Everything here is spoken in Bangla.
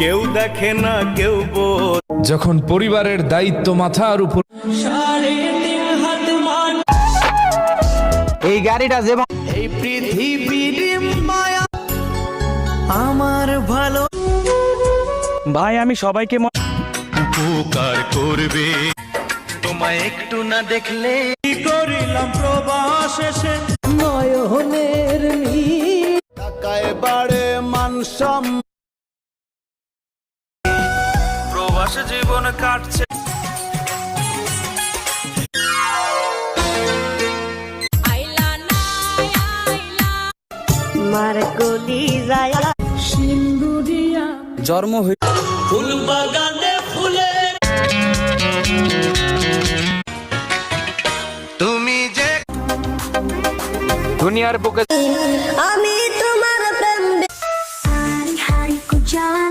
কেউ দেখে না কেউ যখন পরিবারের দায়িত্ব মাথার উপর, এই গাড়িটা যে এই পৃথিবীর মায়া আমার ভালো ভাই আমি সবাইকে উপকার করবে তোমায় একটু না দেখলে কি করিলাম প্রবাস এসে নয়নের টাকায় বাড়ে মানসম প্রবাস জীবন কাটছে মার গলি যায় সিন্দুরিয়া জন্ম হই ফুল বাগানে ফুলের তুমি যে দুনিয়ার বুকে আমি